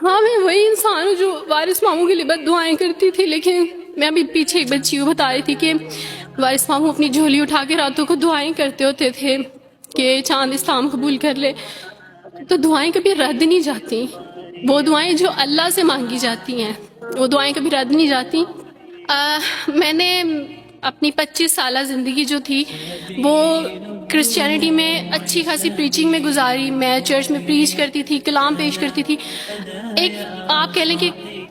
ہاں میں وہی انسان ہوں جو وارث ماموں کے لیے بد دعائیں کرتی تھی، لیکن میں ابھی پیچھے ایک بچی کو بتا رہی تھی کہ وارث ماموں اپنی جھولی اٹھا کے راتوں کو دعائیں کرتے ہوتے تھے کہ چاند اسلام قبول کر لے. تو دعائیں کبھی رد نہیں جاتی، وہ دعائیں جو اللہ سے مانگی جاتی ہیں وہ دعائیں کبھی رد نہیں جاتی. میں نے اپنی 25 سالہ زندگی جو تھی وہ کرسچینٹی میں اچھی خاصی پریچنگ میں گزاری. میں چرچ میں پریچ کرتی تھی، کلام پیش کرتی تھی. ایک آپ کہہ لیں کہ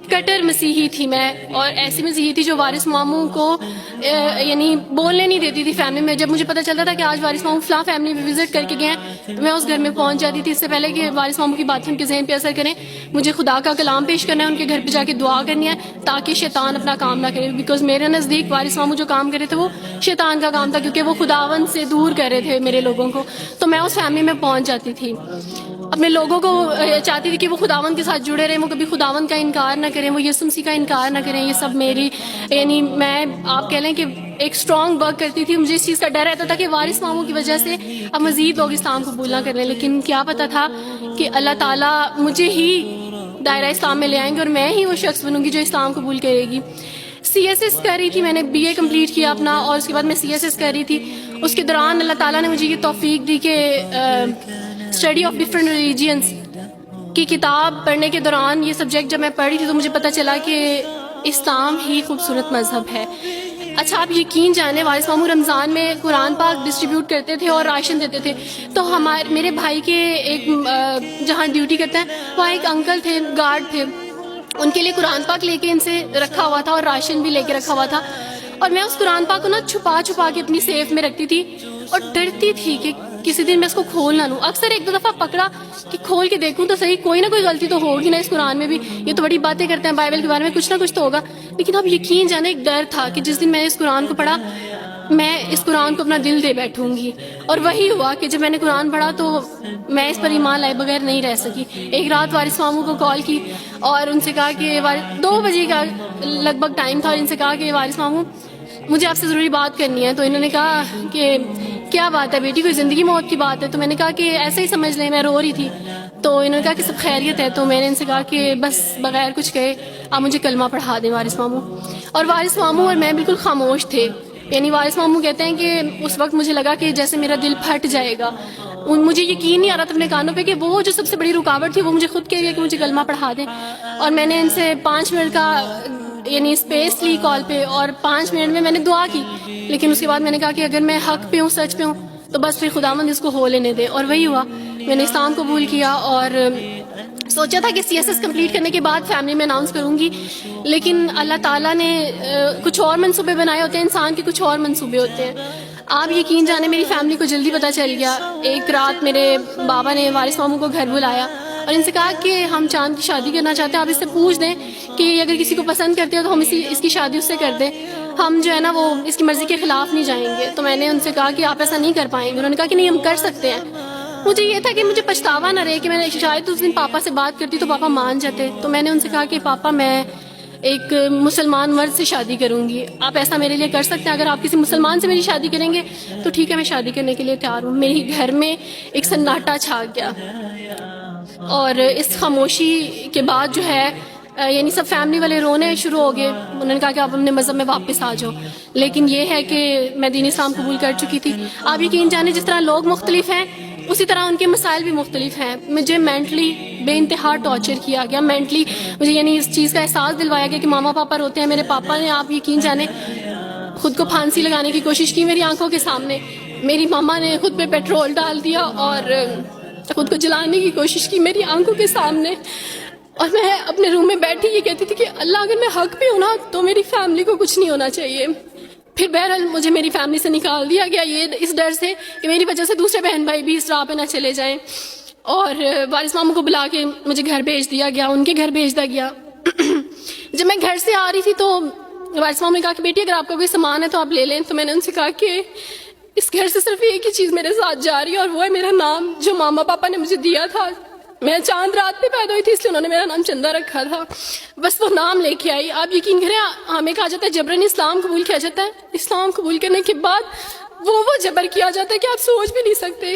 کٹر مسیحی تھی میں، اور ایسی مسیحی تھی جو وارث ماموں کو یعنی بولنے نہیں دیتی تھی فیملی میں. جب مجھے پتہ چلتا تھا کہ آج وارث ماموں فلاں فیملی میں وزٹ کر کے گئے ہیں تو میں اس گھر میں پہنچ جاتی تھی. اس سے پہلے کہ وارث ماموں کی باتیں ان کے ذہن پہ اثر کریں، مجھے خدا کا کلام پیش کرنا ہے، ان کے گھر پہ جا کے دعا کرنی ہے تاکہ شیطان اپنا کام نہ کرے. بیکاز میرے نزدیک وارث ماموں جو کام کر رہے تھے وہ شیطان کا کام تھا، کیونکہ وہ خداوند سے دور کر رہے تھے میرے لوگوں کو. تو میں اس فیملی میں پہنچ جاتی تھی، اپنے لوگوں کو چاہتی تھی کہ وہ خداوند کے ساتھ جڑے رہیں، وہ کبھی خداوند کا انکار نہ کریں، وہ یسوع مسیح کا انکار نہ کریں. یہ سب میری یعنی میں آپ کہہ لیں کہ ایک اسٹرانگ ورک کرتی تھی. مجھے اس چیز کا ڈر رہتا تھا کہ وارث ماموں کی وجہ سے اب مزید لوگ اسلام قبول نہ کر لیں، لیکن کیا پتہ تھا کہ اللہ تعالیٰ مجھے ہی دائرہ اسلام میں لے آئیں گے اور میں ہی وہ شخص بنوں گی جو اسلام قبول کرے گی. سی ایس ایس کر رہی تھی، میں نے بی اے کمپلیٹ کیا اپنا، اور اس کے بعد میں سی ایس ایس کر رہی تھی. اس کے دوران اللہ تعالیٰ نے مجھے یہ توفیق دی کہ اسٹڈی آف ڈفرینٹ ریلیجینس کی کتاب پڑھنے کے دوران یہ سبجیکٹ جب میں پڑھ رہی تھی تو مجھے پتہ چلا کہ اسلام ہی خوبصورت مذہب ہے. اچھا آپ یقین جانیں وارث ماموں رمضان میں قرآن پاک ڈسٹریبیوٹ کرتے تھے اور راشن دیتے تھے. تو میرے بھائی کے ایک جہاں ڈیوٹی کرتے ہیں وہاں ایک انکل تھے، گارڈ تھے، ان کے لیے قرآن پاک لے کے ان سے رکھا ہوا تھا اور راشن بھی لے کے رکھا ہوا تھا. اور میں اس قرآن پاک کو نا چھپا چھپا کے اپنی سیف میں رکھتی تھی اور ڈرتی تھی کہ کسی دن میں اس کو کھول نہ لوں. اکثر ایک دو دفعہ پکڑا کہ کھول کے دیکھوں تو صحیح، کوئی نہ کوئی غلطی تو ہوگی نا اس قرآن میں بھی، یہ تو بڑی باتیں کرتے ہیں بائبل کے بارے میں، کچھ نہ کچھ تو ہوگا. لیکن اب یقین جانے ایک ڈر تھا کہ جس دن میں نے اس قرآن کو پڑھا میں اس قرآن کو اپنا دل دے بیٹھوں گی. اور وہی ہوا کہ جب میں نے قرآن پڑھا تو میں اس پر ایمان لائے بغیر نہیں رہ سکی. ایک رات وارث ماموں کو کال کی اور ان سے کہا کہ 2 بجے کا لگ بھگ ٹائم تھا، اور ان سے کہا کہ وارث ماموں مجھے آپ سے ضروری بات کرنی ہے. تو انہوں نے کہا کہ کیا بات ہے بیٹی، کوئی زندگی موت کی بات ہے؟ تو میں نے کہا کہ ایسے ہی سمجھ لیں، میں رو رہی تھی. تو انہوں نے کہا کہ سب خیریت ہے. تو میں نے ان سے کہا کہ بس بغیر کچھ کہے آپ مجھے کلمہ پڑھا دیں وارث ماموں. اور وارث ماموں اور میں بالکل خاموش تھے. یعنی وارث ماموں کہتے ہیں کہ اس وقت مجھے لگا کہ جیسے میرا دل پھٹ جائے گا. مجھے یقین نہیں آ رہا تھا اپنے کانوں پہ کہ وہ جو سب سے بڑی رکاوٹ تھی وہ مجھے خود کہہ رہی ہے کہ مجھے کلمہ پڑھا دیں. اور میں نے ان سے 5 منٹ کا یعنی اسپیس لی کال پہ، اور 5 منٹ میں نے دعا کی. لیکن اس کے بعد میں نے کہا کہ اگر میں حق پہ ہوں، سچ پہ ہوں، تو بس پھر خداوند اس کو ہو لینے دے. اور وہی ہوا، میں نے اسلام قبول کیا اور سوچا تھا کہ سی ایس ایس کمپلیٹ کرنے کے بعد فیملی میں اناؤنس کروں گی. لیکن اللہ تعالیٰ نے کچھ اور منصوبے بنائے ہوتے ہیں، انسان کے کچھ اور منصوبے ہوتے ہیں. آپ یقین جانے میری فیملی کو جلدی پتہ چل گیا. ایک رات میرے بابا نے وارث ماموں کو گھر بلایا اور ان سے کہا کہ ہم چاند کی شادی کرنا چاہتے ہیں، آپ اس سے پوچھ دیں کہ اگر کسی کو پسند کرتے ہو تو ہم اس کی شادی اس سے کر دیں، ہم جو ہے نا وہ اس کی مرضی کے خلاف نہیں جائیں گے. تو میں نے ان سے کہا کہ آپ ایسا نہیں کر پائیں گے. انہوں نے کہا کہ نہیں ہم کر سکتے ہیں. مجھے یہ تھا کہ مجھے پچھتاوا نہ رہے کہ میں نے شاید اس دن پاپا سے بات کرتی تو پاپا مان جاتے. تو میں نے ان سے کہا کہ پاپا میں ایک مسلمان مرد سے شادی کروں گی، آپ ایسا میرے لیے کر سکتے ہیں؟ اگر آپ کسی مسلمان سے میری شادی کریں گے تو ٹھیک ہے، میں شادی کرنے کے لیے تیار ہوں. میری گھر میں ایک سناٹا چھا گیا، اور اس خاموشی کے بعد جو ہے یعنی سب فیملی والے رونے شروع ہو گئے. انہوں نے کہا کہ آپ اپنے مذہب میں واپس آ جاؤ. لیکن یہ ہے کہ میں دین اسلام قبول کر چکی تھی. آپ یقین جانے جس طرح لوگ مختلف ہیں اسی طرح ان کے مسائل بھی مختلف ہیں. مجھے مینٹلی بے انتہا ٹارچر کیا گیا. مینٹلی مجھے یعنی اس چیز کا احساس دلوایا گیا کہ ماما پاپا روتے ہیں. میرے پاپا نے آپ یقین جانے خود کو پھانسی لگانے کی کوشش کی میری آنکھوں کے سامنے. میری ماما نے خود پہ پیٹرول ڈال دیا اور خود کو جلانے کی کوشش کی میری آنکھوں کے سامنے. اور میں اپنے روم میں بیٹھی یہ کہتی تھی کہ اللہ اگر میں حق پہ ہوں نا تو میری فیملی کو کچھ نہیں ہونا چاہیے. پھر بہرحال مجھے میری فیملی سے نکال دیا گیا، یہ اس ڈر سے کہ میری وجہ سے دوسرے بہن بھائی بھی اس راہ پہ نہ چلے جائیں. اور وارث ماموں کو بلا کے مجھے گھر بھیج دیا گیا، ان کے گھر بھیج دیا گیا. جب میں گھر سے آ رہی تھی تو وارث ماموں نے کہا کہ بیٹی اگر آپ کا کوئی سامان ہے تو آپ لے لیں. تو میں نے ان سے کہا کہ اس گھر سے صرف ایک ہی چیز میرے ساتھ جا رہی ہے اور وہ ہے میرا نام جو ماما پاپا نے مجھے دیا تھا. میں چاند رات پہ پیدا ہوئی تھی اس لیے انہوں نے میرا نام چندہ رکھا تھا، بس وہ نام لے کے آئی. آپ یقین کریں ہمیں کہا جاتا ہے جبرن اسلام قبول کیا جاتا ہے. اسلام قبول کرنے کے بعد وہ جبر کیا جاتا ہے کہ آپ سوچ بھی نہیں سکتے.